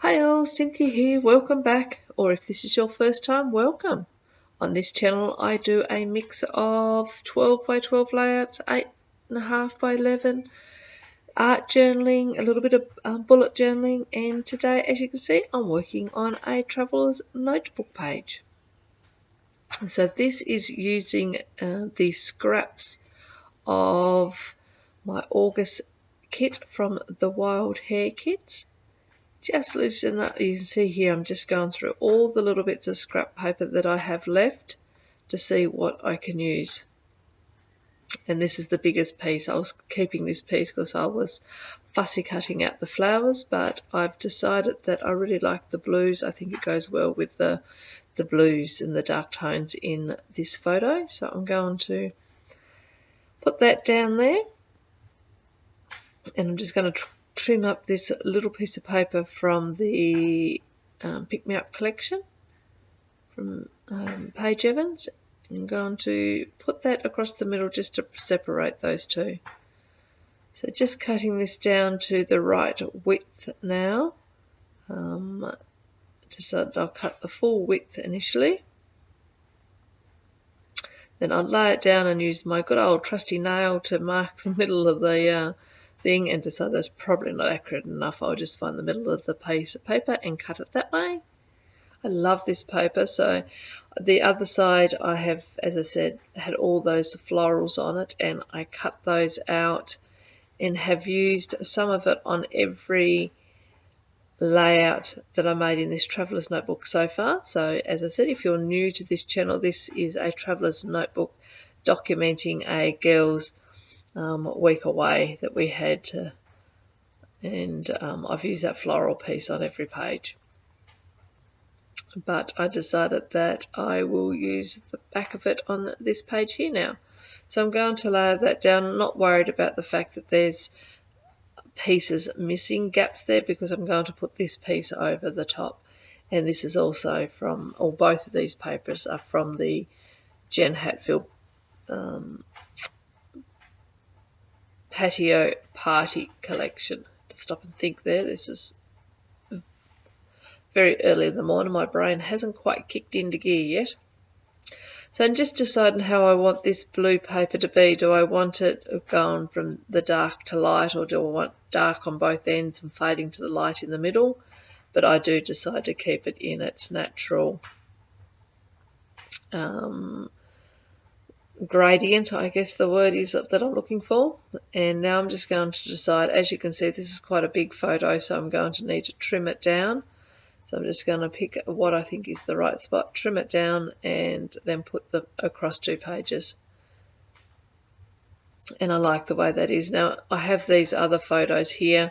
Hi all, Cynthia here, welcome back, or if this is your first time, welcome. On this channel I do a mix of 12 by 12 layouts, 8.5 by 11, art journaling, a little bit of bullet journaling, and today, as you can see, I'm working on a traveller's notebook page. So this is using the scraps of my August kit from the Wild Hair kits. Just loosen up, you can see here I'm just going through all the little bits of scrap paper that I have left to see what I can use. And this is the biggest piece. I was keeping this piece because I was fussy cutting out the flowers, but I've decided that I really like the blues. I think it goes well with the blues and the dark tones in this photo. So I'm going to put that down there, and I'm just going to trim up this little piece of paper from the Pick Me Up collection from Paige Evans. I'm going to put that across the middle just to separate those two. So just cutting this down to the right width now. Just so that I'll cut the full width initially. Then I'll lay it down and use my good old trusty nail to mark the middle of the thing, and decide that's probably not accurate enough. I'll just find the middle of the piece of paper and cut it that way. I love this paper. So the other side I have, as I said, had all those florals on it, and I cut those out and have used some of it on every layout that I made in this traveller's notebook so far. So as I said, if you're new to this channel, this is a traveller's notebook documenting a girls' week away that we had, and I've used that floral piece on every page. But I decided that I will use the back of it on this page here now. So I'm going to lay that down. I'm not worried about the fact that there's pieces missing, gaps there, because I'm going to put this piece over the top. And this is also from, or both of these papers are from the Jen Hadfield Patio Party collection. To stop and think there, this is very early in the morning. My brain hasn't quite kicked into gear yet. So I'm just deciding how I want this blue paper to be. Do I want it going from the dark to light, or do I want dark on both ends and fading to the light in the middle? But I do decide to keep it in its natural gradient, I guess the word is that I'm looking for. And now I'm just going to decide, as you can see, this is quite a big photo, so I'm going to need to trim it down. So I'm just going to pick what I think is the right spot, trim it down, and then put them across 2 pages. And I like the way that is. Now I have these other photos here.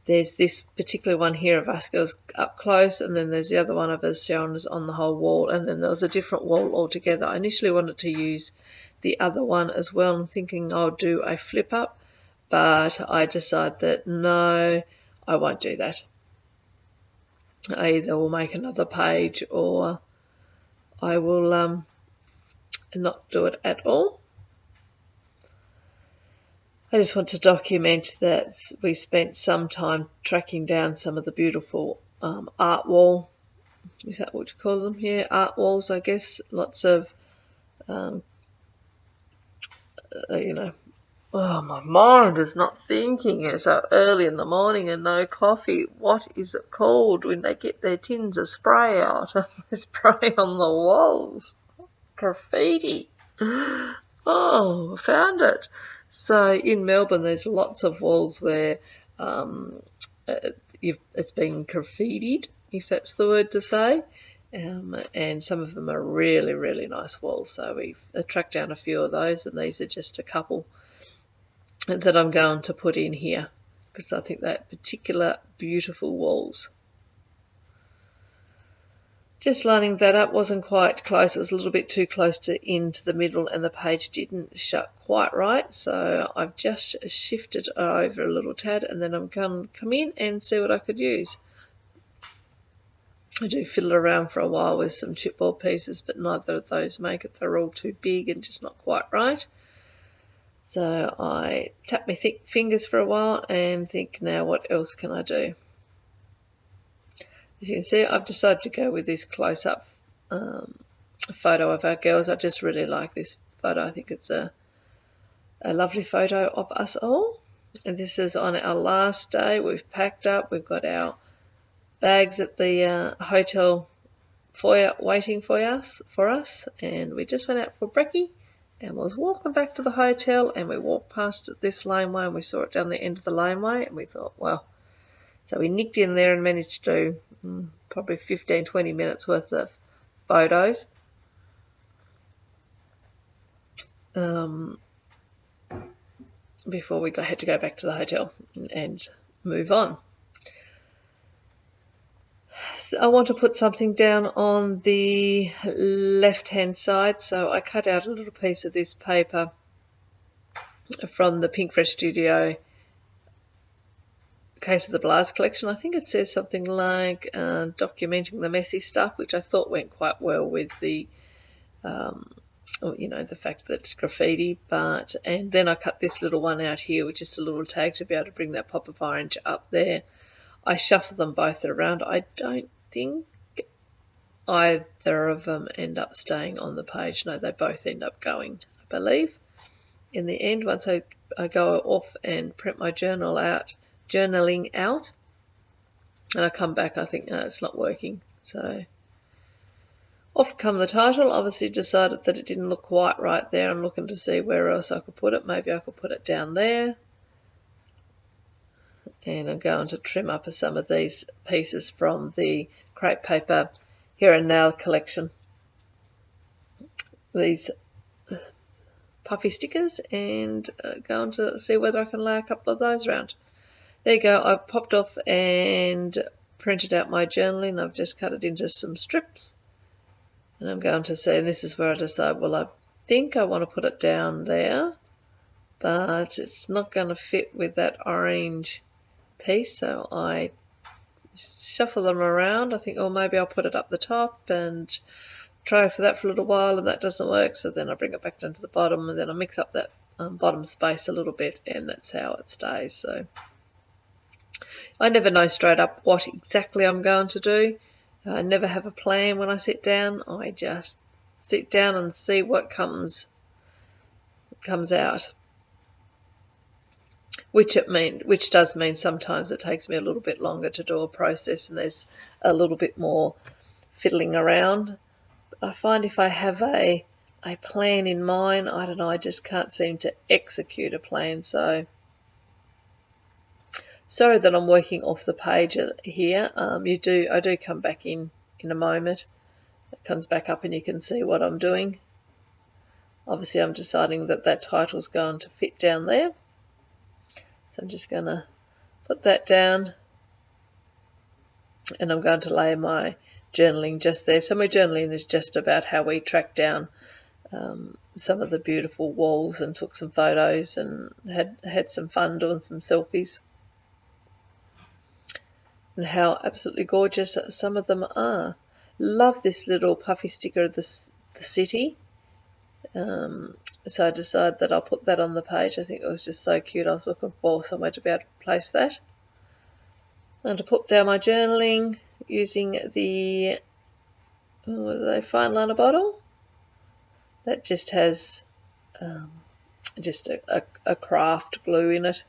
There's this particular one here of us girls up close, and then there's the other one of us showing us on the whole wall, and then there's a different wall altogether. I initially wanted to use the other one as well. I'm thinking I'll do a flip up, but I decided that no, I won't do that. I either will make another page, or I will not do it at all. I just want to document that we spent some time tracking down some of the beautiful art wall. Is that what you call them here? Art walls, I guess. Lots of, oh, my mind is not thinking. It's so early in the morning and no coffee. What is it called when they get their tins of spray out and they spray on the walls? Graffiti. Oh, I found it. So in Melbourne, there's lots of walls where it's been graffitied, if that's the word to say, and some of them are really, really nice walls. So we've tracked down a few of those, and these are just a couple that I'm going to put in here because I think that particular beautiful walls. Just lining that up wasn't quite close. It was a little bit too close into the middle, and the page didn't shut quite right. So I've just shifted over a little tad, and then I'm going to come in and see what I could use. I do fiddle around for a while with some chipboard pieces, but neither of those make it. They're all too big and just not quite right. So I tap my thick fingers for a while and think, now what else can I do? As you can see, I've decided to go with this close-up photo of our girls. I just really like this photo. I think it's a lovely photo of us all. And this is on our last day. We've packed up. We've got our bags at the hotel foyer waiting for us. And we just went out for brekkie and was walking back to the hotel, and we walked past this laneway and we saw it down the end of the laneway, and we thought, well, so we nicked in there and managed to do probably 15-20 minutes worth of photos. Before we had to go back to the hotel and move on. So I want to put something down on the left-hand side, so I cut out a little piece of this paper from the Pink Fresh Studio Case of the Blast collection. I think it says something like documenting the messy stuff, which I thought went quite well with the the fact that it's graffiti. And then I cut this little one out here, which is a little tag to be able to bring that pop of orange up there. I shuffle them both around. I don't think either of them end up staying on the page. No, they both end up going, I believe. In the end, once I go off and print my journaling out, and I come back, I think, no, it's not working. So off come the title. Obviously decided that it didn't look quite right there. I'm looking to see where else I could put it. Maybe I could put it down there. And I'm going to trim up some of these pieces from the crepe paper Here and Now collection. These puffy stickers, and going to see whether I can lay a couple of those around. There you go. I've popped off and printed out my journaling. I've just cut it into some strips. And I'm going to see, and this is where I decide, well, I think I want to put it down there, but it's not going to fit with that orange piece, so I shuffle them around. I think, oh, maybe I'll put it up the top and try for that for a little while, and that doesn't work, so then I bring it back down to the bottom, and then I mix up that bottom space a little bit, and that's how it stays. So I never know straight up what exactly I'm going to do. I never have a plan when I sit down. I just sit down and see what comes out. Which does mean sometimes it takes me a little bit longer to do a process, and there's a little bit more fiddling around. But I find if I have a plan in mind, I don't know, I just can't seem to execute a plan. So sorry that I'm working off the page here. I do come back in a moment. It comes back up and you can see what I'm doing. Obviously I'm deciding that title's going to fit down there. So I'm just going to put that down, and I'm going to lay my journaling just there. So my journaling is just about how we tracked down some of the beautiful walls and took some photos and had some fun doing some selfies. And how absolutely gorgeous some of them are. Love this little puffy sticker of the city. So I decided that I'll put that on the page. I think it was just so cute. I was looking for somewhere to be able to place that. And to put down my journaling using the fine liner bottle. That just has just a craft glue in it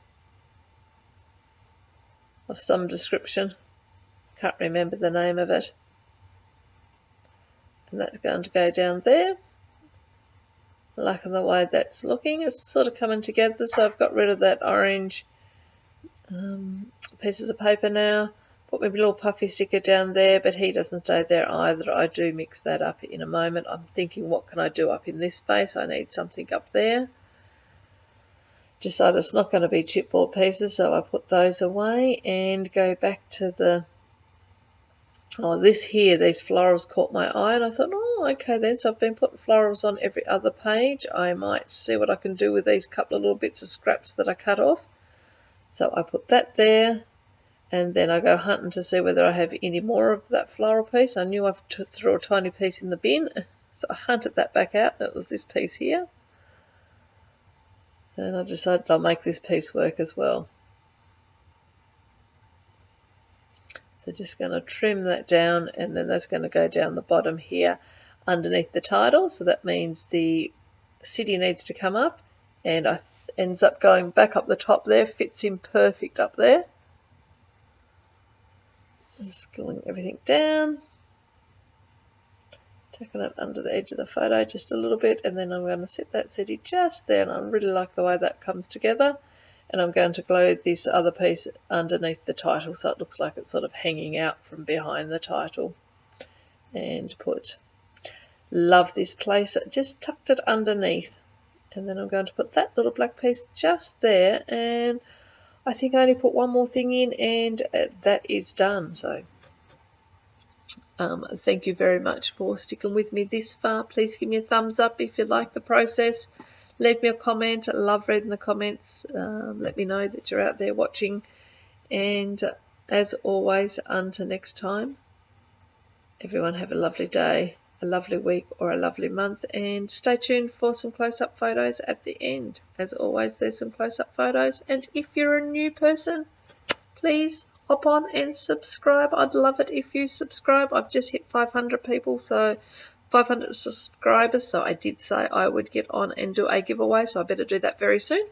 of some description. Can't remember the name of it. And that's going to go down there. Liking the way that's looking. It's sort of coming together, so I've got rid of that orange pieces of paper now. Put my little puffy sticker down there, but he doesn't stay there either. I do mix that up in a moment. I'm thinking, what can I do up in this space? I need something up there. Decided it's not going to be chipboard pieces, so I put those away and go back to the these florals caught my eye, and I thought, oh, okay then. So I've been putting florals on every other page. I might see what I can do with these couple of little bits of scraps that I cut off. So I put that there, and then I go hunting to see whether I have any more of that floral piece. I knew I threw a tiny piece in the bin, so I hunted that back out. That was this piece here. And I decided I'll make this piece work as well. So just going to trim that down, and then that's going to go down the bottom here underneath the title. So that means the city needs to come up, and ends up going back up the top there, fits in perfect up there. Just gluing everything down, tucking it under the edge of the photo just a little bit, and then I'm going to set that city just there, and I really like the way that comes together. And I'm going to glue this other piece underneath the title so it looks like it's sort of hanging out from behind the title. And put love this place, just tucked it underneath. And then I'm going to put that little black piece just there, and I think I only put one more thing in, and that is done. So thank you very much for sticking with me this far. Please give me a thumbs up if you like the process. Leave me a comment. I love reading the comments. Let me know that you're out there watching. And as always, until next time, everyone have a lovely day, a lovely week, or a lovely month. And stay tuned for some close-up photos at the end. As always, there's some close-up photos. And if you're a new person, please hop on and subscribe. I'd love it if you subscribe. I've just hit 500 people, so 500 subscribers, so I did say I would get on and do a giveaway, so I better do that very soon.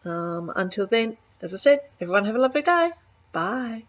Until then, as I said, everyone have a lovely day. Bye.